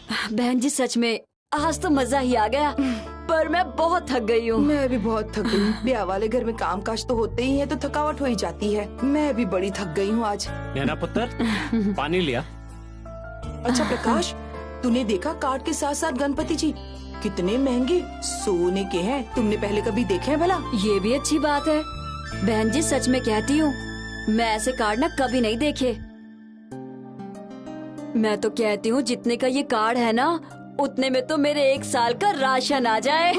बहन जी सच में आज तो मजा ही आ गया, पर मैं बहुत थक गई हूँ। मैं भी बहुत थक गई हूँ। ब्याह वाले घर में काम काज तो होते ही है, तो थकावट हो ही जाती है। मैं भी बड़ी थक गई हूँ आज। नैना पुत्र, पानी लिया। अच्छा प्रकाश, तूने देखा कार्ड के साथ साथ गणपति जी कितने महंगे सोने के हैं? तुमने पहले कभी देखे हैं भला? ये भी अच्छी बात है। बहन जी सच में कहती हूँ, मैं ऐसे कार्ड ना कभी नहीं देखे। मैं तो कहती हूँ जितने का ये कार्ड है ना, उतने में तो मेरे 1 साल का राशन आ जाए।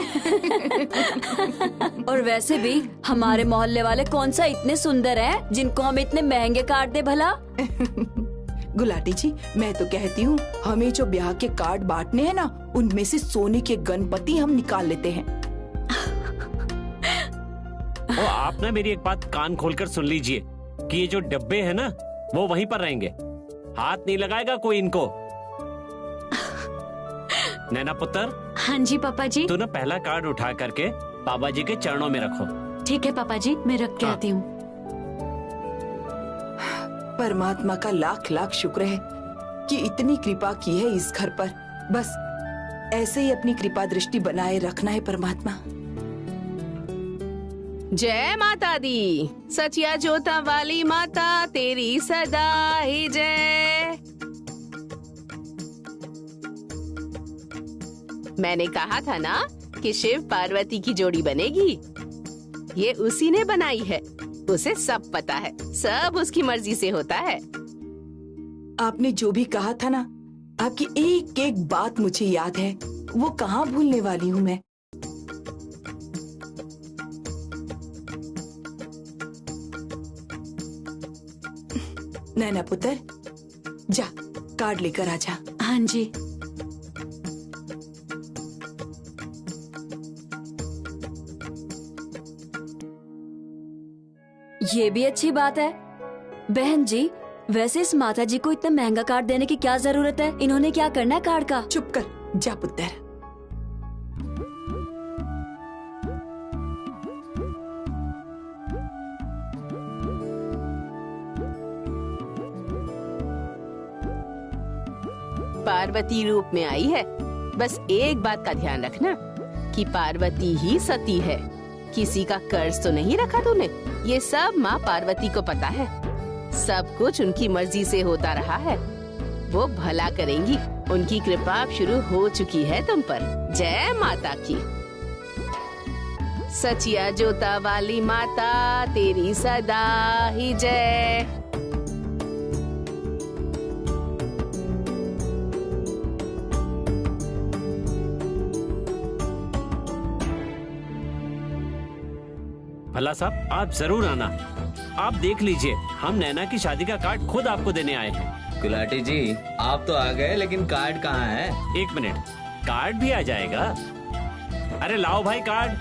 और वैसे भी हमारे मोहल्ले वाले कौन सा इतने सुंदर हैं जिनको हम इतने महंगे कार्ड दे भला। गुलाटी जी, मैं तो कहती हूँ हमें जो ब्याह के कार्ड बांटने हैं ना, उनमें से सोने के गणपति हम निकाल लेते हैं। ओ, आप ना मेरी एक बात कान खोलकर सुन लीजिए कि ये जो डब्बे हैं ना, वो वहीं पर रहेंगे। हाथ नहीं लगाएगा कोई इनको। नैना पुत्र। हाँ जी पापा जी। तू ना पहला कार्ड उठा करके बाबा जी के चरणों में रखो। ठीक है पापा जी, मैं रख के आती हूँ। परमात्मा का लाख लाख शुक्र है कि इतनी कृपा की है इस घर पर। बस ऐसे ही अपनी कृपा दृष्टि बनाए रखना है परमात्मा। जय माता दी, सचिया जोता वाली माता तेरी सदा ही जय। मैंने कहा था ना कि शिव पार्वती की जोड़ी बनेगी। ये उसी ने बनाई है, उसे सब पता है, सब उसकी मर्जी से होता है। आपने जो भी कहा था ना, आपकी एक एक बात मुझे याद है, वो कहाँ भूलने वाली हूँ मैं। नैना पुत्र, जा कार्ड लेकर आ जा। हाँ जी। ये भी अच्छी बात है। बहन जी, वैसे इस माता जी को इतना महंगा कार्ड देने की क्या जरूरत है? इन्होंने क्या करना है कार्ड का? चुप कर, जा पुत्र। पार्वती रूप में आई है। बस एक बात का ध्यान रखना कि पार्वती ही सती है। किसी का कर्ज तो नहीं रखा तूने। ये सब माँ पार्वती को पता है। सब कुछ उनकी मर्जी से होता रहा है। वो भला करेंगी। उनकी कृपा अब शुरू हो चुकी है तुम पर। जय माता की। सचिया जोता वाली माता तेरी सदा ही जय। भला साहब, आप जरूर आना। आप देख लीजिए, हम नैना की शादी का कार्ड खुद आपको देने आए हैं। गुलाटी जी, आप तो आ गए, लेकिन कार्ड कहाँ है? 1 मिनट, कार्ड भी आ जाएगा। अरे लाओ भाई कार्ड।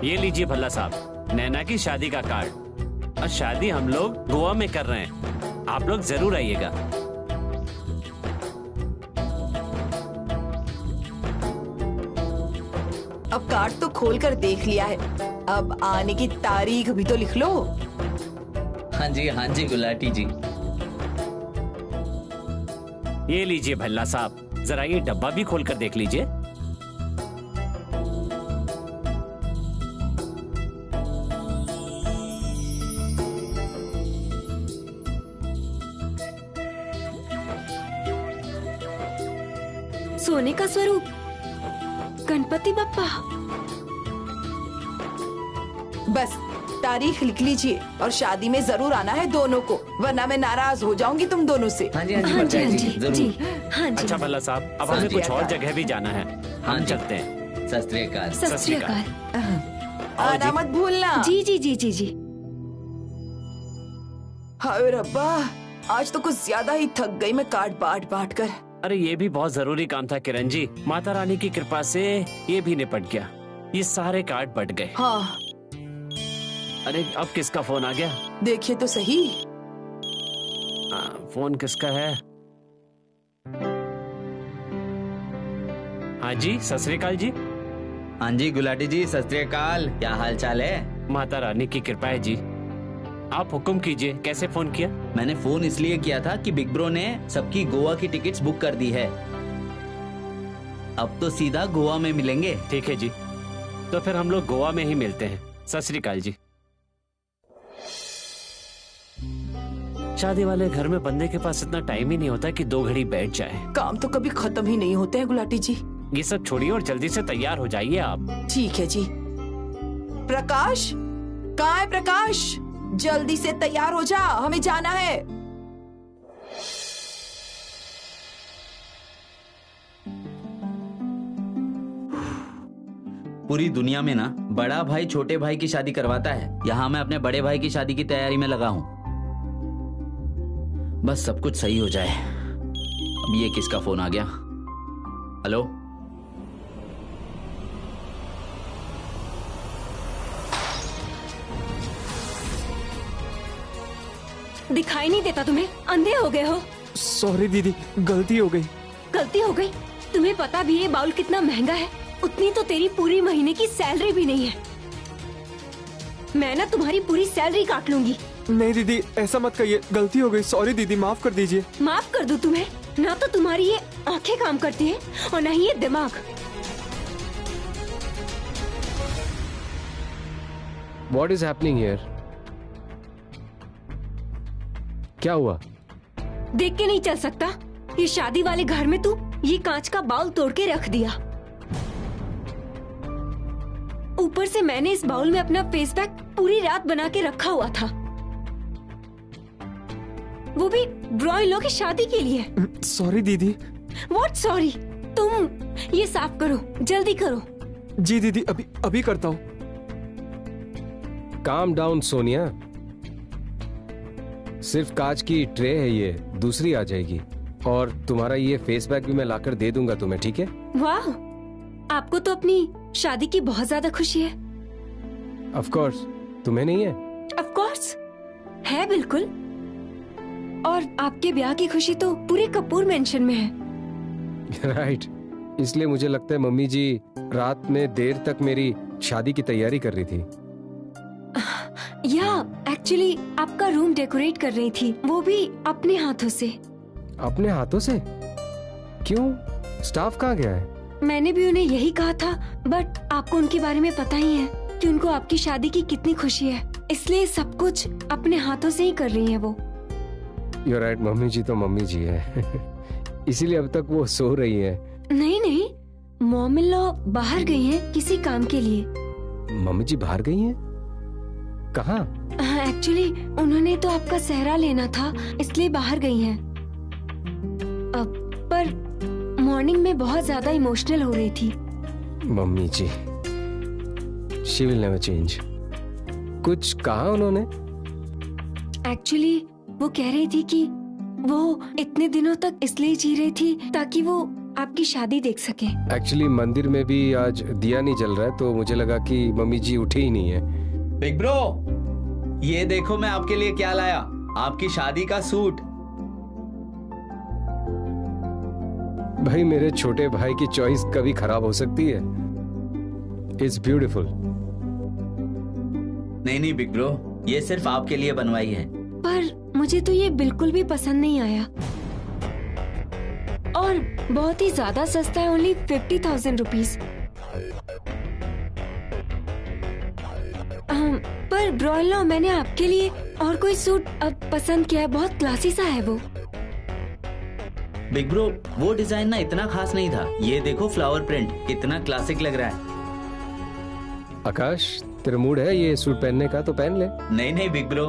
ये लीजिए भल्ला साहब, नैना की शादी का कार्ड। और शादी हम लोग गोवा में कर रहे हैं। आप लोग जरूर आइएगा। अब कार्ड तो खोल कर देख लिया है, अब आने की तारीख भी तो लिख लो। हाँ जी गुलाटी जी। ये लीजिए भल्ला साहब, जरा ये डब्बा भी खोल कर देख लीजिए। सोने का स्वरूप, गणपति बप्पा। बस तारीख लिख लीजिए और शादी में जरूर आना है दोनों को, वरना मैं नाराज हो जाऊंगी तुम दोनों से। हाँ जी हाँ जी, भरजाई हाँ जी, जरूर। जी, हाँ जी। अच्छा भल्ला साहब, अब हमें कुछ और जगह भी जाना है। हम चलते हैं। सत श्री अकाल। सत श्री अकाल। आना मत भूलना। जी जी जी जी जी। हाय रब्बा, आज तो कुछ ज्यादा ही थक गई मैं कार्ड बांट कर। अरे ये भी बहुत जरूरी काम था किरण जी। माता रानी की कृपा से ये भी निपट गया। ये सारे कार्ड बट गए। हाँ, अरे अब किसका फोन आ गया? देखिए तो सही। फोन किसका है? हाँ जी, सत श्री अकाल जी। हाँ जी गुलाटी जी, सत श्री अकाल। क्या हाल चाल है? माता रानी की कृपा है जी। आप हुक्म कीजिए, कैसे फोन किया? मैंने फोन इसलिए किया था कि बिग ब्रो ने सबकी गोवा की टिकट्स बुक कर दी है। अब तो सीधा गोवा में मिलेंगे। ठीक है जी, तो फिर हम लोग गोवा में ही मिलते हैं। सत श्री अकाल जी। शादी वाले घर में बंदे के पास इतना टाइम ही नहीं होता कि 2 घड़ी बैठ जाए। काम तो कभी खत्म ही नहीं होते हैं गुलाटी जी। ये सब छोड़िए और जल्दी से तैयार हो जाइए आप। ठीक है जी। प्रकाश, कहाँ है प्रकाश? जल्दी से तैयार हो जा, हमें जाना है। पूरी दुनिया में ना बड़ा भाई छोटे भाई की शादी करवाता है, यहाँ मैं अपने बड़े भाई की शादी की तैयारी में लगा हूँ। बस सब कुछ सही हो जाए। अब ये किसका फोन आ गया? हेलो, दिखाई नहीं देता तुम्हें? अंधे हो गए हो? सॉरी दीदी, गलती हो गई। गलती हो गई? तुम्हें पता भी है बाउल कितना महंगा है? उतनी तो तेरी पूरी महीने की सैलरी भी नहीं है। मैं ना तुम्हारी पूरी सैलरी काट लूंगी। नहीं दीदी, ऐसा मत कहिए, गलती हो गई। सॉरी दीदी, माफ कर दीजिए। माफ कर दूं तुम्हें? ना तो तुम्हारी ये आंखें काम करती हैं और ना ही ये दिमाग। What is happening here? क्या हुआ? देख के नहीं चल सकता? ये शादी वाले घर में तू ये कांच का बाउल तोड़ के रख दिया। ऊपर से मैंने इस बाउल में अपना फेस पैक पूरी रात बना के रखा हुआ था, वो भी ब्रॉयलो की शादी के लिए। सॉरी दीदी। What sorry? तुम ये साफ करो, जल्दी करो। जी दीदी, अभी करता हूँ। काम डाउन सोनिया, सिर्फ कांच की ट्रे है ये, दूसरी आ जाएगी। और तुम्हारा ये फेस पैक भी मैं लाकर दे दूंगा तुम्हें, ठीक है? वाह, आपको तो अपनी शादी की बहुत ज्यादा खुशी है। ऑफ कोर्स, तुम्हें नहीं है? ऑफ कोर्स है, बिल्कुल। और आपके ब्याह की खुशी तो पूरे कपूर मेंशन में है। राइट, इसलिए मुझे लगता है मम्मी जी रात में देर तक मेरी शादी की तैयारी कर रही थी। या एक्चुअली आपका रूम डेकोरेट कर रही थी, वो भी अपने हाथों से। अपने हाथों से? क्यों? स्टाफ कहाँ गया है? मैंने भी उन्हें यही कहा था, बट आपको उनके बारे में पता ही है कि उनको आपकी शादी की कितनी खुशी है, इसलिए सब कुछ अपने हाथों से ही कर रही हैं वो। You're right, मम्मी जी तो मम्मी जी है। इसीलिए अब तक वो सो रही है। नहीं, मॉम इन लॉ बाहर गई हैं किसी काम के लिए। मम्मी जी बाहर गई हैं? कहाँ? एक्चुअली उन्होंने तो आपका सेहरा लेना था, इसलिए बाहर गई हैं। पर मॉर्निंग में बहुत ज्यादा इमोशनल हो रही थी। Mummy ji, she will never change. कुछ कहा उन्होंने? एक्चुअली वो कह रही थी कि वो इतने दिनों तक इसलिए जी रही थी ताकि वो आपकी शादी देख सके। एक्चुअली मंदिर में भी आज दिया नहीं जल रहा है, तो मुझे लगा कि मम्मी जी उठी ही नहीं है। बिग ब्रो, ये देखो मैं आपके लिए क्या लाया, आपकी शादी का सूट। भाई, मेरे छोटे भाई की चॉइस कभी खराब हो सकती है। It's beautiful. नहीं बिग ब्रो, ये सिर्फ आपके लिए बनवाई है। पर मुझे तो ये बिल्कुल भी पसंद नहीं आया, और बहुत ही ज्यादा सस्ता है, ओनली 50,000 रुपीज। पर ब्रॉयलो, मैंने आपके लिए और कोई सूट अब पसंद किया है, बहुत क्लासी सा है वो। बिग ब्रो, वो डिजाइन ना इतना खास नहीं था। ये देखो फ्लावर प्रिंट, कितना क्लासिक लग रहा है। आकाश, तेरा मूड है ये सूट पहनने का तो पहन ले। नहीं बिग ब्रो,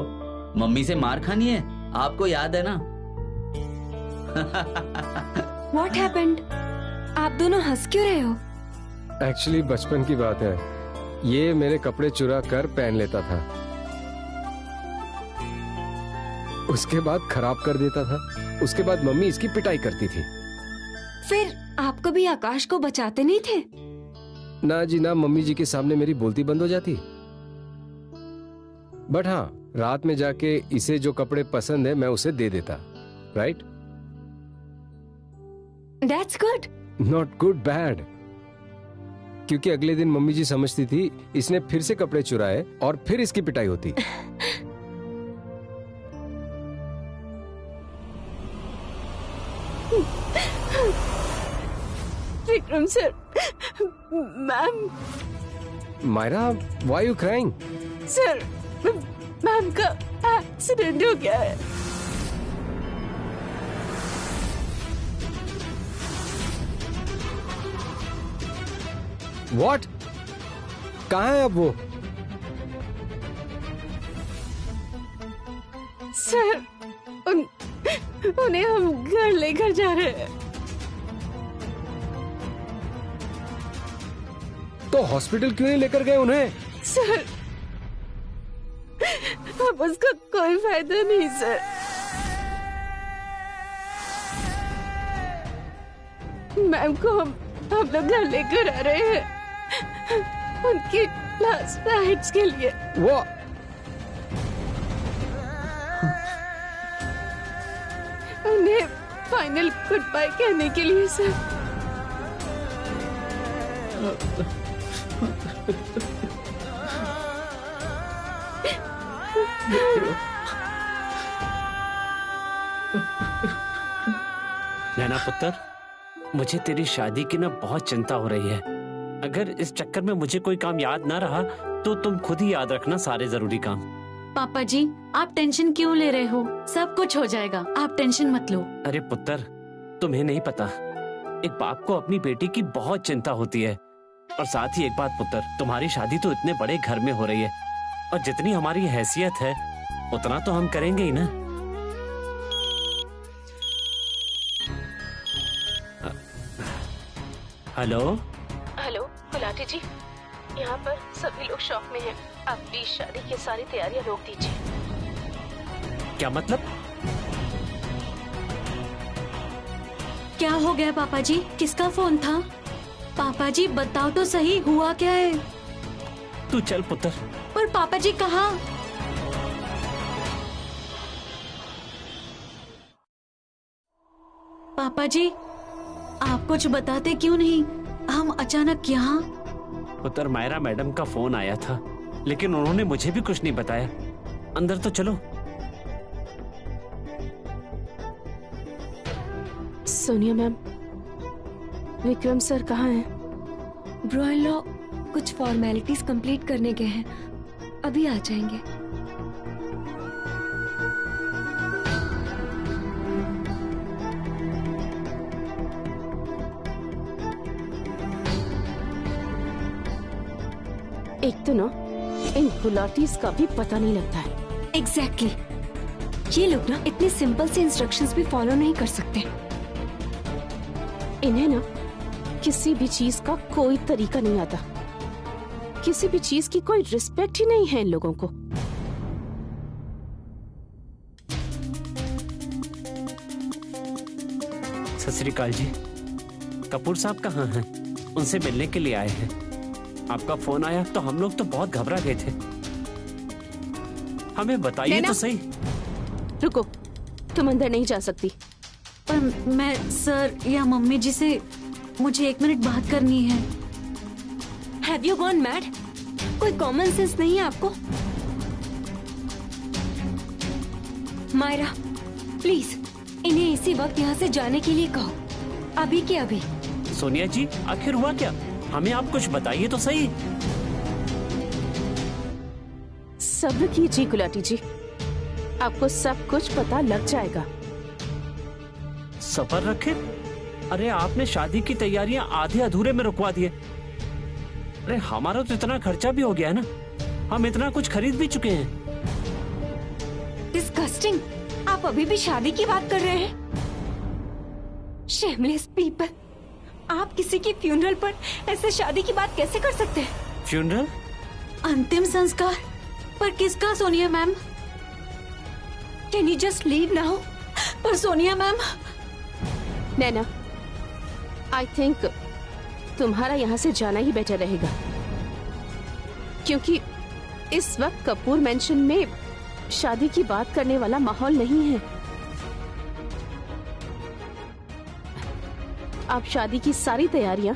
मम्मी से मार खानी है, आपको याद है ना? What happened? आप दोनों हंस क्यों रहे हो? एक्चुअली बचपन की बात है, ये मेरे कपड़े चुरा कर पहन लेता था, उसके बाद खराब कर देता था, उसके बाद मम्मी इसकी पिटाई करती थी। फिर आप कभी आकाश को बचाते नहीं थे? ना जी ना, मम्मी जी के सामने मेरी बोलती बंद हो जाती। बट हाँ, रात में जाके इसे जो कपड़े पसंद है मैं उसे दे देता। Right? That's good. Not good, bad. क्योंकि अगले दिन मम्मी जी समझती थी इसने फिर से कपड़े चुराए और फिर इसकी पिटाई होती। Vikram sir, ma'am Myra, why you crying? Sir, ma'am का एक्सीडेंट हो गया है। व्हाट? कहाँ है अब वो? सर, उन्हें हम घर लेकर जा रहे हैं। तो हॉस्पिटल क्यों नहीं लेकर गए उन्हें? सर, अब उसका कोई फायदा नहीं सर। मैम को हम लोग घर लेकर आ रहे हैं उनकी लास्ट राइट्स के लिए। वो उन्हें फाइनल गुड बाय कहने के लिए सर। नैना पुत्र, मुझे तेरी शादी की ना बहुत चिंता हो रही है। अगर इस चक्कर में मुझे कोई काम याद ना रहा तो तुम खुद ही याद रखना सारे जरूरी काम। पापा जी, आप टेंशन क्यों ले रहे हो? सब कुछ हो जाएगा, आप टेंशन मत लो। अरे पुत्र, तुम्हें नहीं पता, एक बाप को अपनी बेटी की बहुत चिंता होती है। और साथ ही एक बात पुत्र, तुम्हारी शादी तो इतने बड़े घर में हो रही है और जितनी हमारी हैसियत है उतना तो हम करेंगे ही ना। हेलो हेलो गुलाटी जी, यहाँ पर सभी लोग शॉक में हैं। आप प्लीज शादी की सारी तैयारियां रोक दीजिए। क्या मतलब? क्या हो गया पापा जी? किसका फोन था? पापा जी बताओ तो सही, हुआ क्या है? तू चल पुत्र। पर पापा जी कहाँ? पापा जी आप कुछ बताते क्यों नहीं? हम अचानक यहाँ। पुत्र, मायरा मैडम का फोन आया था लेकिन उन्होंने मुझे भी कुछ नहीं बताया। अंदर तो चलो। सोनिया मैम, विक्रम सर कहाँ हैं? ब्रॉयल लॉ कुछ फॉर्मेलिटीज कंप्लीट करने गए हैं, अभी आ जाएंगे। एक तो ना इन गुलाटीज का भी पता नहीं लगता है। एग्जैक्टली, ये लोग ना इतने सिंपल से इंस्ट्रक्शंस भी फॉलो नहीं कर सकते। इन्हें ना किसी भी चीज का कोई तरीका नहीं आता, किसी भी चीज की कोई रिस्पेक्ट ही नहीं है इन लोगों को। सत श्री अकाल जी। कपूर साहब कहाँ हैं? उनसे मिलने के लिए आए हैं। आपका फोन आया तो हम लोग तो बहुत घबरा गए थे। हमें बताइए तो सही। रुको, तुम अंदर नहीं जा सकती। पर मैं सर या मम्मी जी से मुझे 1 मिनट बात करनी है। Have you gone mad? कोई कॉमन सेंस नहीं है आपको? मायरा प्लीज इन्हें इसी वक्त यहाँ से जाने के लिए कहो, अभी के अभी। सोनिया जी, आखिर हुआ क्या? हमें आप कुछ बताइए तो सही। सब्र कीजिए गुलाटी जी, आपको सब कुछ पता लग जाएगा। सब्र रखे? अरे आपने शादी की तैयारियां आधे अधूरे में रुकवा दिए। अरे हमारा तो इतना खर्चा भी हो गया है ना, हम इतना कुछ खरीद भी चुके हैं। डिस्गस्टिंग, आप अभी भी शादी की बात कर रहे हैं? शेमलेस पीपल, आप किसी की फ्यूनरल पर ऐसे शादी की बात कैसे कर सकते हैं? फ्यूनरल? अंतिम संस्कार पर किसका Sonia ma'am? Can you just leave now? पर Sonia ma'am. Naina, I think तुम्हारा यहाँ से जाना ही बेटर रहेगा, क्योंकि इस वक्त कपूर मेंशन में शादी की बात करने वाला माहौल नहीं है। आप शादी की सारी तैयारियां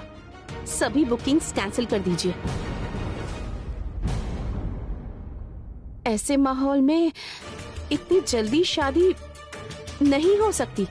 सभी बुकिंग्स कैंसिल कर दीजिए। ऐसे माहौल में इतनी जल्दी शादी नहीं हो सकती।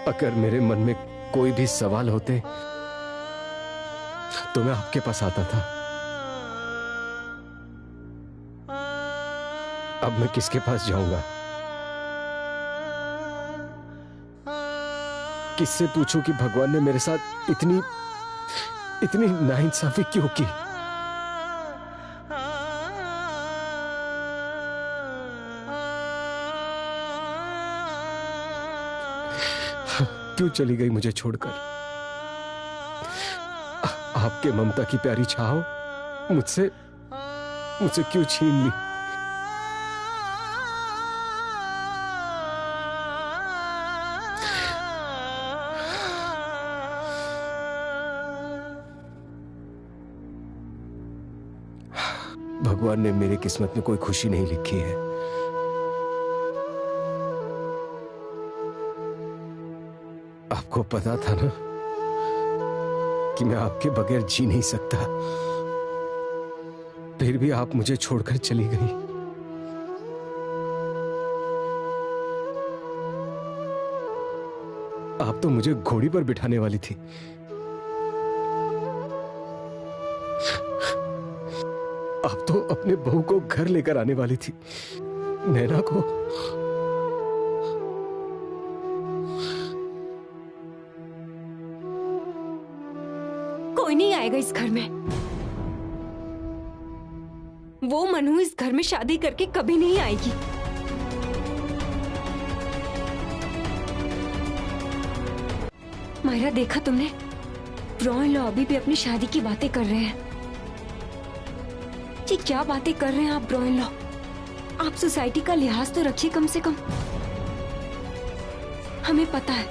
अगर मेरे मन में कोई भी सवाल होते तो मैं आपके पास आता था। अब मैं किसके पास जाऊंगा? किससे पूछूं कि भगवान ने मेरे साथ इतनी नाइंसाफी क्यों की? क्यों चली गई मुझे छोड़कर? आपके ममता की प्यारी छाव मुझसे क्यों छीन ली? भगवान ने मेरी किस्मत में कोई खुशी नहीं लिखी है। आपको पता था ना कि मैं आपके बगैर जी नहीं सकता, फिर भी आप मुझे छोड़कर चली गई। आप तो मुझे घोड़ी पर बिठाने वाली थी। आप तो अपने बहू को घर लेकर आने वाली थी, नैना को। कोई नहीं आएगा इस घर में। वो मनु इस घर में शादी करके कभी नहीं आएगी। मायरा, देखा तुमने? ब्रो इन लॉ अभी भी अपनी शादी की बातें कर रहे हैं। ये क्या बातें कर रहे हैं आप ब्रो इन लॉ? आप सोसाइटी का लिहाज तो रखिए कम से कम। हमें पता है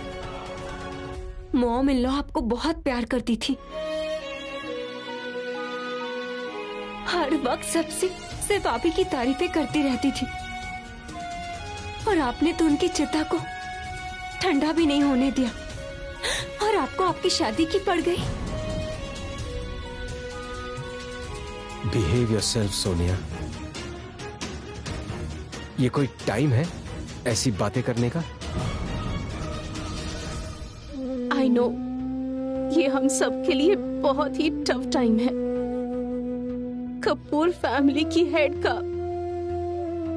मॉम इन लॉ आपको बहुत प्यार करती थी। हर वक्त सबसे सिर्फ आप ही की तारीफें करती रहती थी, और आपने तो उनकी चिता को ठंडा भी नहीं होने दिया, और आपको आपकी शादी की पड़ गई। Behave yourself Sonia. ये कोई टाइम है ऐसी बातें करने का? आई नो, ये हम सब के लिए बहुत ही टफ टाइम है। कपूर फैमिली की हेड का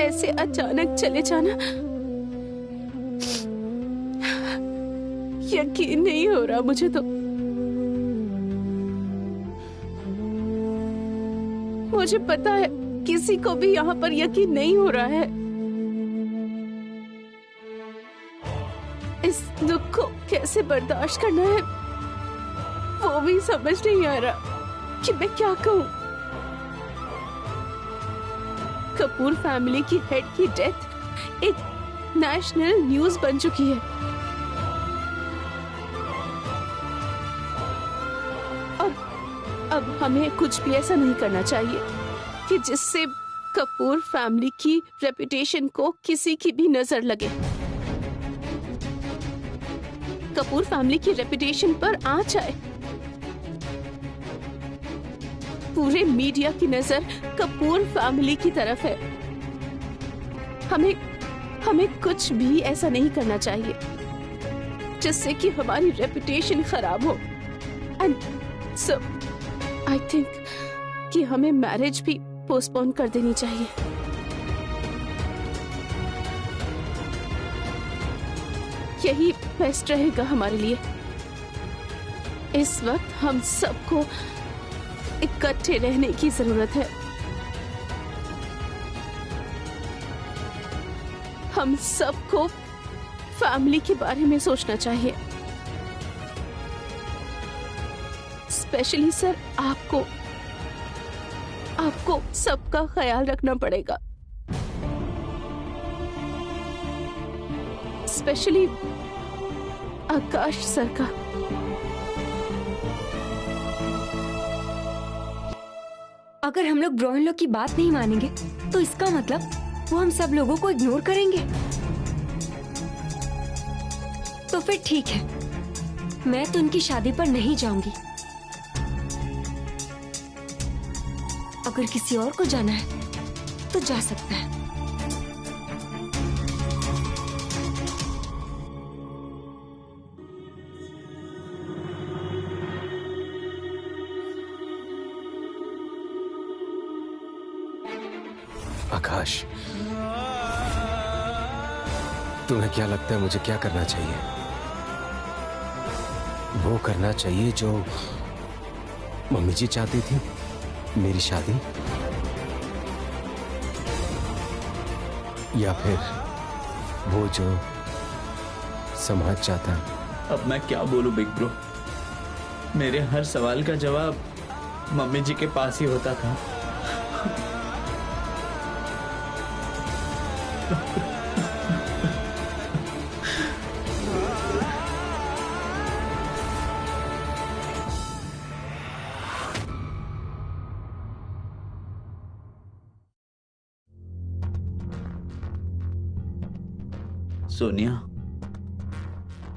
ऐसे अचानक चले जाना यकीन नहीं हो रहा मुझे तो। मुझे पता है किसी को भी यहाँ पर यकीन नहीं हो रहा है। इस दुख को कैसे बर्दाश्त करना है वो भी समझ नहीं आ रहा कि मैं क्या कहूँ। कपूर फैमिली की हेड की डेथ एक नेशनल न्यूज बन चुकी है, और अब हमें कुछ भी ऐसा नहीं करना चाहिए कि जिससे कपूर फैमिली की रेपुटेशन को किसी की भी नजर लगे। कपूर फैमिली की रेपुटेशन पर आंच आए। पूरे मीडिया की नजर कपूर फैमिली की तरफ है। हमें कुछ भी ऐसा नहीं करना चाहिए जिससे कि हमारी रेपुटेशन खराब हो। एंड सो आई थिंक कि हमें मैरिज भी पोस्टपोन कर देनी चाहिए। यही बेस्ट रहेगा हमारे लिए। इस वक्त हम सबको इकट्ठे रहने की जरूरत है। हम सबको फैमिली के बारे में सोचना चाहिए। स्पेशली सर, आपको सबका ख्याल रखना पड़ेगा, स्पेशली आकाश सर का। अगर हम लोग ब्रो इन लॉ की बात नहीं मानेंगे तो इसका मतलब वो हम सब लोगों को इग्नोर करेंगे। तो फिर ठीक है, मैं तो उनकी शादी पर नहीं जाऊंगी। अगर किसी और को जाना है तो जा सकता है। आकाश, तुम्हें क्या लगता है मुझे क्या करना चाहिए? वो करना चाहिए जो मम्मी जी चाहती थी, मेरी शादी, या फिर वो जो समाज चाहता है? अब मैं क्या बोलूं बिग ब्रो? मेरे हर सवाल का जवाब मम्मी जी के पास ही होता था।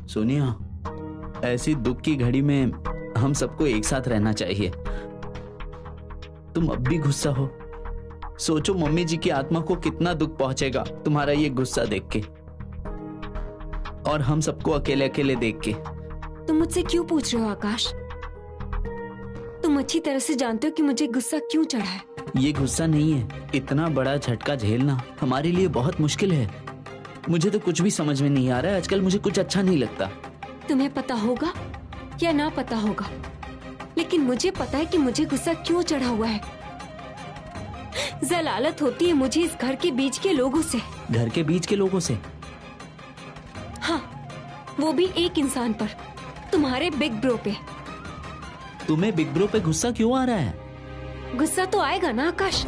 सोनिया, ऐसी दुख की घड़ी में हम सबको एक साथ रहना चाहिए। तुम अब भी गुस्सा हो? सोचो मम्मी जी की आत्मा को कितना दुख पहुंचेगा तुम्हारा ये गुस्सा देख के, और हम सबको अकेले अकेले देख के। तुम मुझसे क्यों पूछ रहे हो आकाश? तुम अच्छी तरह से जानते हो कि मुझे गुस्सा क्यों चढ़ा है। ये गुस्सा नहीं है, इतना बड़ा झटका झेलना हमारे लिए बहुत मुश्किल है। मुझे तो कुछ भी समझ में नहीं आ रहा है आजकल, मुझे कुछ अच्छा नहीं लगता। तुम्हें पता होगा या ना पता होगा, लेकिन मुझे पता है कि मुझे गुस्सा क्यों चढ़ा हुआ है। जलालत होती है मुझे इस घर के बीच के लोगों से। घर के बीच के लोगों से? हाँ, वो भी एक इंसान पर, तुम्हारे बिग ब्रो पे। तुम्हें बिग ब्रो पे गुस्सा क्यों आ रहा है? गुस्सा तो आएगा ना आकाश,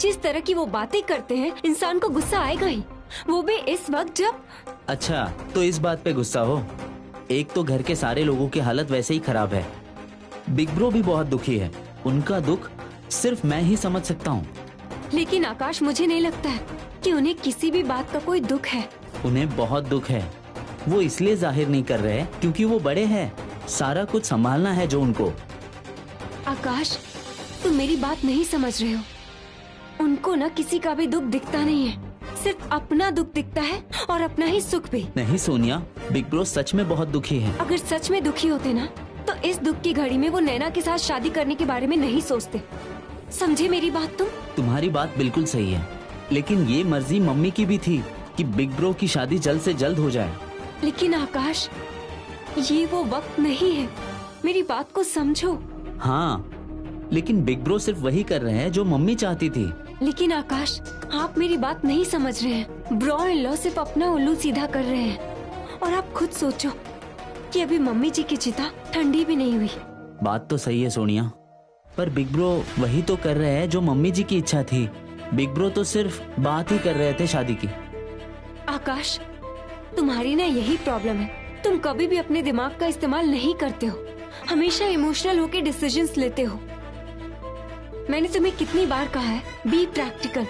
जिस तरह की वो बातें करते हैं इंसान को गुस्सा आएगा ही, वो भी इस वक्त जब। अच्छा, तो इस बात पे गुस्सा हो? एक तो घर के सारे लोगों की हालत वैसे ही खराब है, बिग ब्रो भी बहुत दुखी है, उनका दुख सिर्फ मैं ही समझ सकता हूँ। लेकिन आकाश, मुझे नहीं लगता है कि उन्हें किसी भी बात का कोई दुख है। उन्हें बहुत दुख है, वो इसलिए जाहिर नहीं कर रहे क्योंकि वो बड़े हैं, सारा कुछ संभालना है जो उनको। आकाश, तुम मेरी बात नहीं समझ रहे हो। उनको ना किसी का भी दुख दिखता नहीं है, सिर्फ अपना दुख दिखता है और अपना ही सुख भी। नहीं सोनिया, बिग ब्रो सच में बहुत दुखी है। अगर सच में दुखी होते ना तो इस दुख की घड़ी में वो नैना के साथ शादी करने के बारे में नहीं सोचते। समझे मेरी बात तुम? तुम्हारी बात बिल्कुल सही है, लेकिन ये मर्जी मम्मी की भी थी कि बिग ब्रो की शादी जल्द से जल्द हो जाए। लेकिन आकाश, ये वो वक्त नहीं है, मेरी बात को समझो। हाँ, लेकिन बिग ब्रो सिर्फ वही कर रहे हैं जो मम्मी चाहती थी। लेकिन आकाश, आप मेरी बात नहीं समझ रहे हैं। ब्रो इन लॉ सिर्फ अपना उल्लू सीधा कर रहे हैं, और आप खुद सोचो कि अभी मम्मी जी की चिता ठंडी भी नहीं हुई। बात तो सही है सोनिया, पर बिग ब्रो वही तो कर रहे हैं जो मम्मी जी की इच्छा थी। बिग ब्रो तो सिर्फ बात ही कर रहे थे शादी की। आकाश, तुम्हारी ना यही प्रॉब्लम है, तुम कभी भी अपने दिमाग का इस्तेमाल नहीं करते हो, हमेशा इमोशनल होकर डिसीजंस लेते हो। मैंने तुम्हें कितनी बार कहा है, बी प्रैक्टिकल,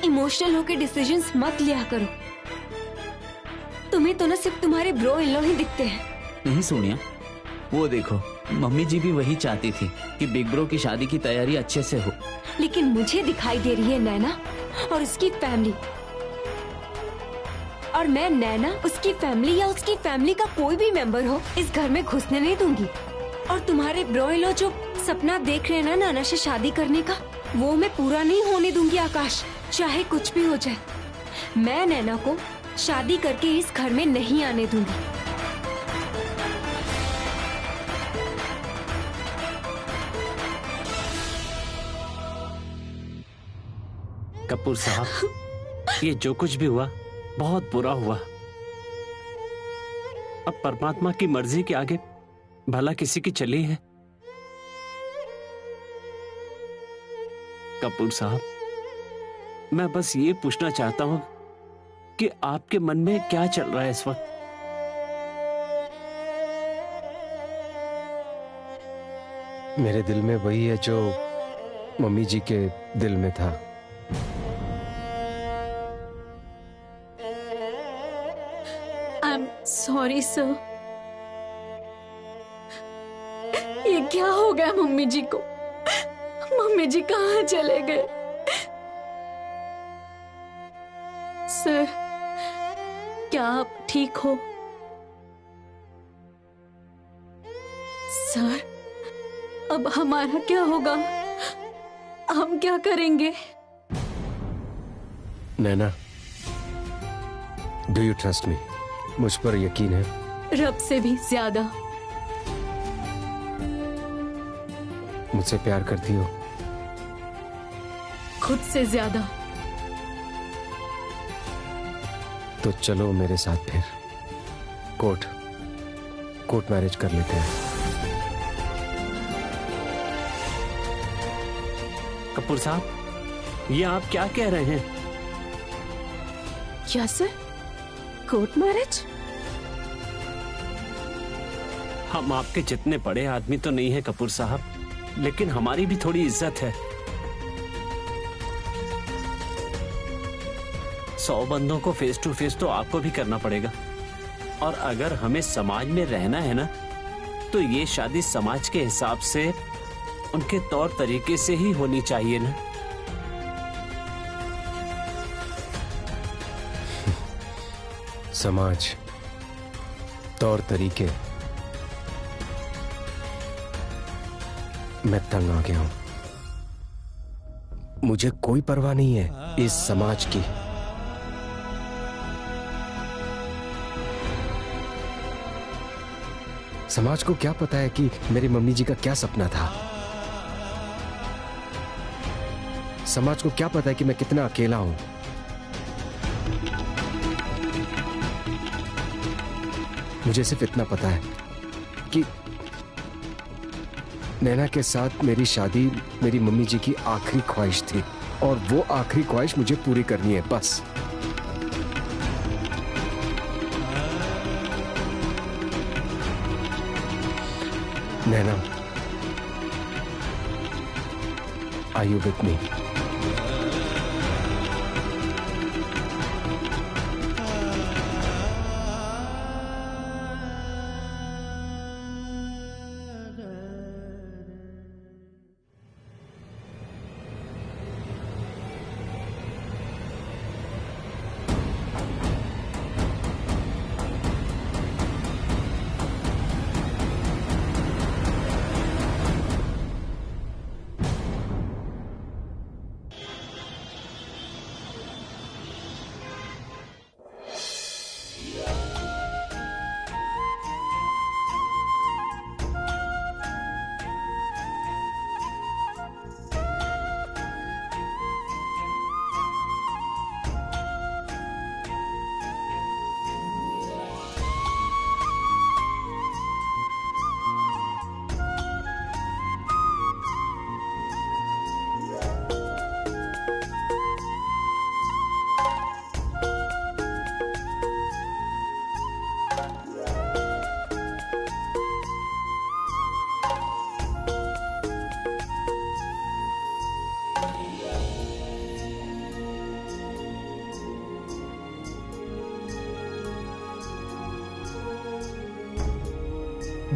इमोशनल होकर डिसीजंस मत लिया करो। तुम्हें तो ना सिर्फ तुम्हारे ब्रो इन लॉ ही दिखते हैं। नहीं सोनिया, वो देखो, मम्मी जी भी वही चाहती थी कि बिग ब्रो की शादी की तैयारी अच्छे से हो। लेकिन मुझे दिखाई दे रही है नैना और उसकी फैमिली, और मैं नैना, उसकी फैमिली या उसकी फैमिली का कोई भी मेंबर हो इस घर में घुसने नहीं दूंगी। और तुम्हारे ब्रो इन लॉ जो सपना देख रहे हैं ना नैना से शादी करने का, वो मैं पूरा नहीं होने दूंगी आकाश, चाहे कुछ भी हो जाए। मैं नैना को शादी करके इस घर में नहीं आने दूंगी। कपूर साहब, ये जो कुछ भी हुआ बहुत बुरा हुआ। अब परमात्मा की मर्जी के आगे भला किसी की चली है। कपूर साहब, मैं बस ये पूछना चाहता हूं कि आपके मन में क्या चल रहा है इस वक्त? मेरे दिल में वही है जो मम्मी जी के दिल में था। I am sorry sir. ये क्या हो गया मम्मी जी को? मम्मी जी कहाँ चले गए? सर, क्या आप ठीक हो? सर, अब हमारा क्या होगा? हम क्या करेंगे? नैना, डू यू ट्रस्ट मी? मुझ पर यकीन है? रब से भी ज्यादा। मुझसे प्यार करती हो? खुद से ज्यादा। तो चलो मेरे साथ फिर कोर्ट मैरिज कर लेते हैं। कपूर साहब, ये आप क्या कह रहे हैं? क्या सर? Court marriage? हम आपके जितने बड़े आदमी तो नहीं है कपूर साहब, लेकिन हमारी भी थोड़ी इज्जत है। 100 बंदों को फेस टू फेस तो आपको भी करना पड़ेगा। और अगर हमें समाज में रहना है ना, तो ये शादी समाज के हिसाब से, उनके तौर तरीके से ही होनी चाहिए ना। समाज, तौर तरीके, मैं तंग आ गया हूं। मुझे कोई परवाह नहीं है इस समाज की। समाज को क्या पता है कि मेरी मम्मी जी का क्या सपना था? समाज को क्या पता है कि मैं कितना अकेला हूं? मुझे सिर्फ इतना पता है कि नैना के साथ मेरी शादी मेरी मम्मी जी की आखिरी ख्वाहिश थी, और वो आखिरी ख्वाहिश मुझे पूरी करनी है, बस। नैना, आर यू विथ मी?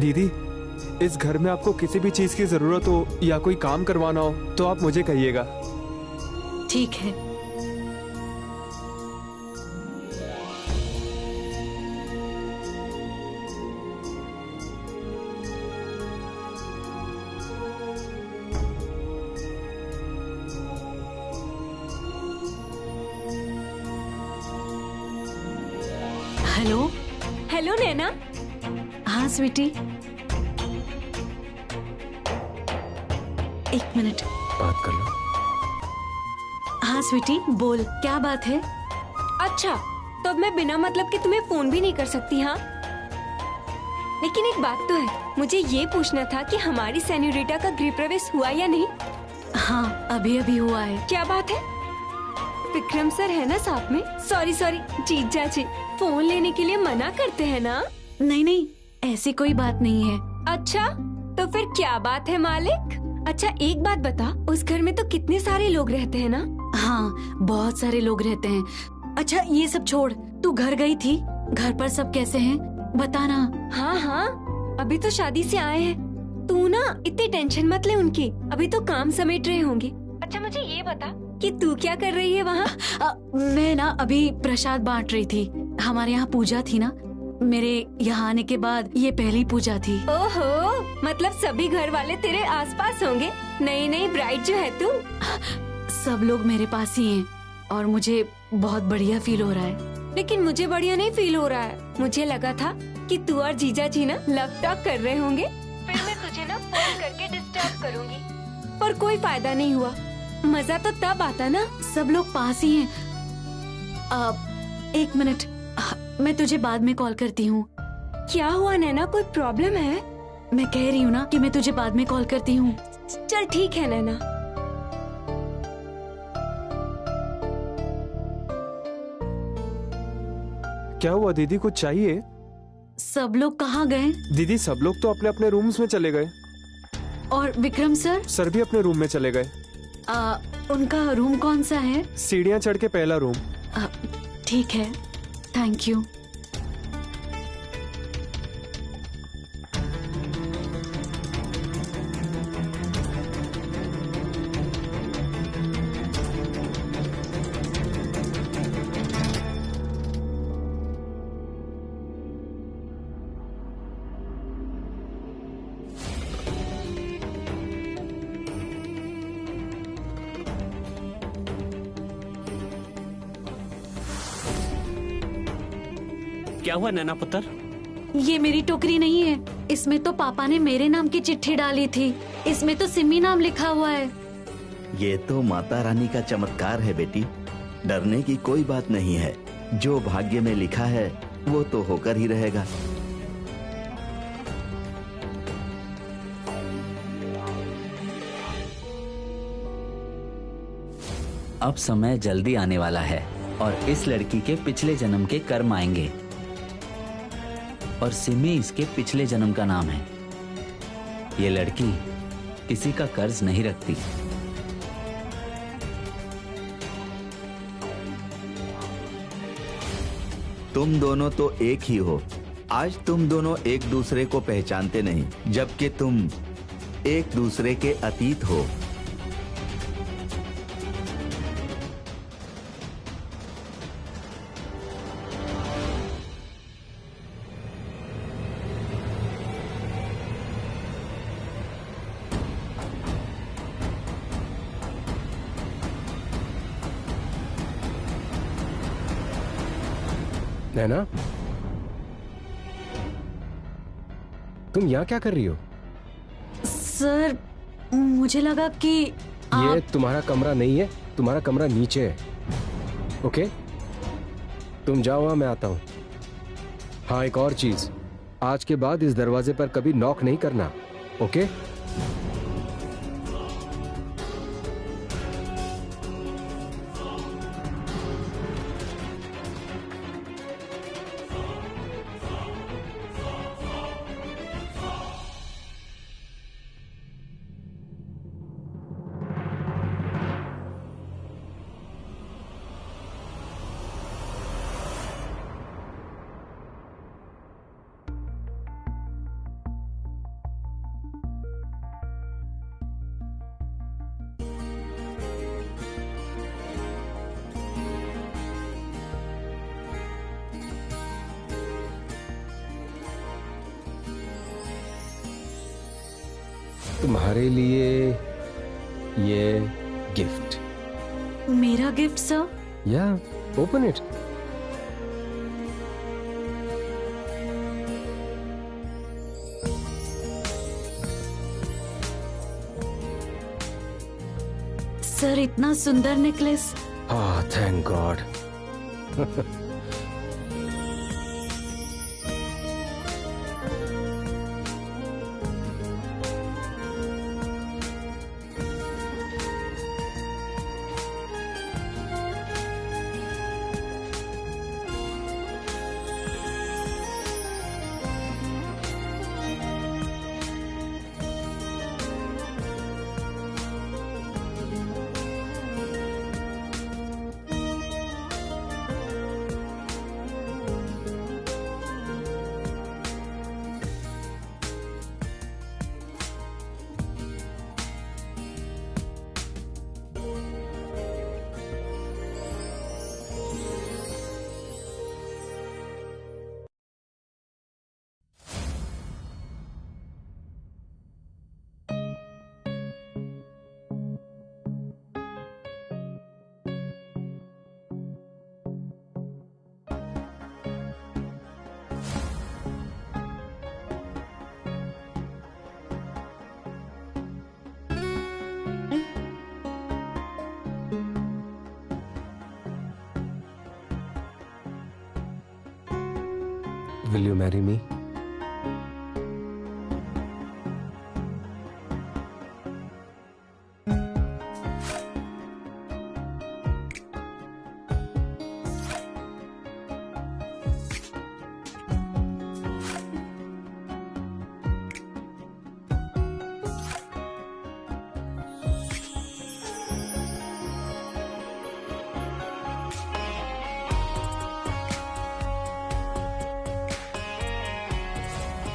दीदी, इस घर में आपको किसी भी चीज की जरूरत हो या कोई काम करवाना हो तो आप मुझे कहिएगा। ठीक है। हेलो। हेलो नैना। हाँ स्वीटी, एक मिनट। बात कर लो। हाँ स्वीटी, बोल, क्या बात है? अच्छा, तो अब मैं बिना मतलब के तुम्हें फोन भी नहीं कर सकती, हाँ? लेकिन एक बात तो है, मुझे ये पूछना था कि हमारी सेन्यूरिटा का गृह प्रवेश हुआ या नहीं? हाँ, अभी अभी हुआ है। क्या बात है? विक्रम सर है ना साथ में? सॉरी जीजा जी, फोन लेने के लिए मना करते हैं ना? नहीं नहीं, ऐसी कोई बात नहीं है। अच्छा, तो फिर क्या बात है मालिक? अच्छा एक बात बता, उस घर में तो कितने सारे लोग रहते हैं ना? हाँ, बहुत सारे लोग रहते हैं। अच्छा ये सब छोड़, तू घर गई थी, घर पर सब कैसे हैं? बता ना। हाँ, अभी तो शादी से आए हैं। तू ना इतनी टेंशन मत ले उनकी, अभी तो काम समेट रहे होंगे। अच्छा मुझे ये बता कि तू क्या कर रही है वहाँ? मैं ना अभी प्रसाद बांट रही थी। हमारे यहाँ पूजा थी ना, मेरे यहाँ आने के बाद ये पहली पूजा थी। ओहो, मतलब सभी घर वाले तेरे आसपास होंगे। नई ब्राइड जो है तू। सब लोग मेरे पास ही हैं और मुझे बहुत बढ़िया फील हो रहा है। लेकिन मुझे बढ़िया नहीं फील हो रहा है। मुझे लगा था कि तू और जीजा जी ना लव टॉक कर रहे होंगे, फिर मैं तुझे ना फोन करके डिस्टर्ब करूंगी, पर कोई फायदा नहीं हुआ। मजा तो तब आता ना। सब लोग पास ही हैं। एक मिनट, मैं तुझे बाद में कॉल करती हूँ। क्या हुआ नैना, कोई प्रॉब्लम है? मैं कह रही हूँ ना कि मैं तुझे बाद में कॉल करती हूँ। चल ठीक है नैना। क्या हुआ दीदी, कुछ चाहिए? सब लोग कहाँ गए? दीदी सब लोग तो अपने अपने रूम्स में चले गए। और विक्रम सर? सर भी अपने रूम में चले गए। उनका रूम कौन सा है? सीढ़ियाँ चढ़ के पहला रूम। ठीक है, थैंक यू। क्या हुआ नैना पुत्र? ये मेरी टोकरी नहीं है, इसमें तो पापा ने मेरे नाम की चिट्ठी डाली थी। इसमें तो सिमी नाम लिखा हुआ है। ये तो माता रानी का चमत्कार है बेटी, डरने की कोई बात नहीं है। जो भाग्य में लिखा है वो तो होकर ही रहेगा। अब समय जल्दी आने वाला है और इस लड़की के पिछले जन्म के कर्म आएंगे और सिमी इसके पिछले जन्म का नाम है। ये लड़की किसी का कर्ज नहीं रखती। तुम दोनों तो एक ही हो। आज तुम दोनों एक दूसरे को पहचानते नहीं, जबकि तुम एक दूसरे के अतीत हो। नैना, तुम यहाँ क्या कर रही हो? सर, मुझे लगा कि ये तुम्हारा कमरा नहीं है, तुम्हारा कमरा नीचे है। ओके, तुम जाओ, वहां मैं आता हूँ। हाँ, एक और चीज, आज के बाद इस दरवाजे पर कभी नॉक नहीं करना। ओके? तुम्हारे लिए ये गिफ्ट। मेरा गिफ्ट सर? या, ओपन इट। सर, इतना सुंदर नेकलेस। हाँ, thank God. Will you marry me?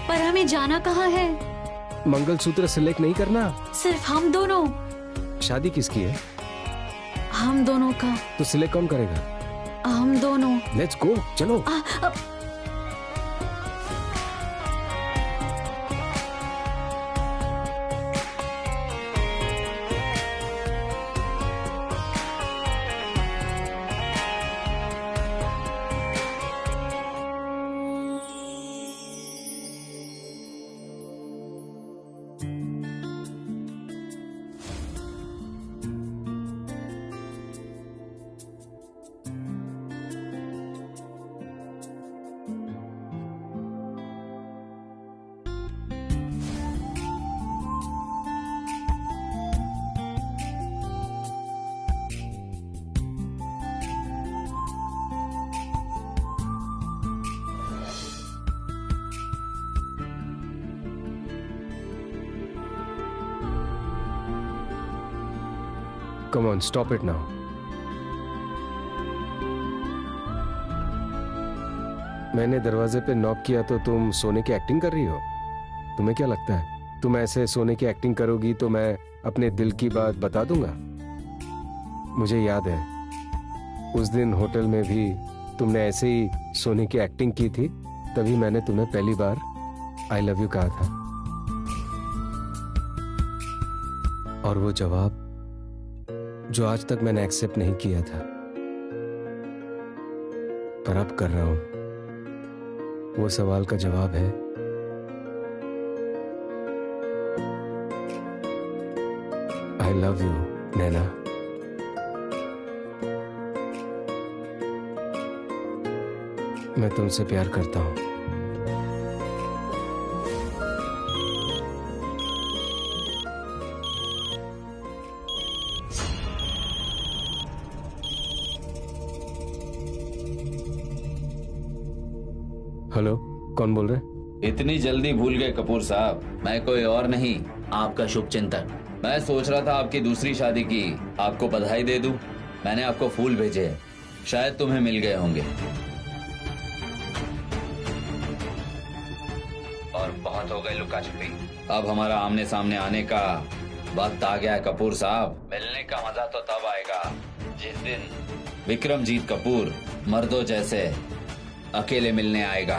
पर हमें जाना कहाँ है? मंगलसूत्र सिलेक्ट नहीं करना। सिर्फ हम दोनों। शादी किसकी है? हम दोनों का। तो सिलेक्ट कौन करेगा? हम दोनों। लेट्स गो, चलो। Come on, stop it now. मैंने दरवाजे पे नॉक किया तो तुम सोने की एक्टिंग कर रही हो? तुम्हें क्या लगता है तुम ऐसे सोने की एक्टिंग करोगी तो मैं अपने दिल की बात बता दूंगा? मुझे याद है उस दिन होटल में भी तुमने ऐसे ही सोने की एक्टिंग की थी, तभी मैंने तुम्हें पहली बार आई लव यू कहा था। और वो जवाब जो आज तक मैंने एक्सेप्ट नहीं किया था, पर अब कर रहा हूं, वो सवाल का जवाब है आई लव यू नैना। मैं तुमसे प्यार करता हूं। हेलो, कौन बोल रहे? इतनी जल्दी भूल गए कपूर साहब? मैं कोई और नहीं, आपका शुभ चिंतक। मैं सोच रहा था आपकी दूसरी शादी की आपको बधाई दे दूं। मैंने आपको फूल भेजे हैं, शायद तुम्हें मिल गए होंगे। और बहुत हो गई लुका छुपी, अब हमारा आमने सामने आने का वक्त आ गया है कपूर साहब। मिलने का मजा तो तब आएगा जिस दिन विक्रमजीत कपूर मर्दों जैसे अकेले मिलने आएगा।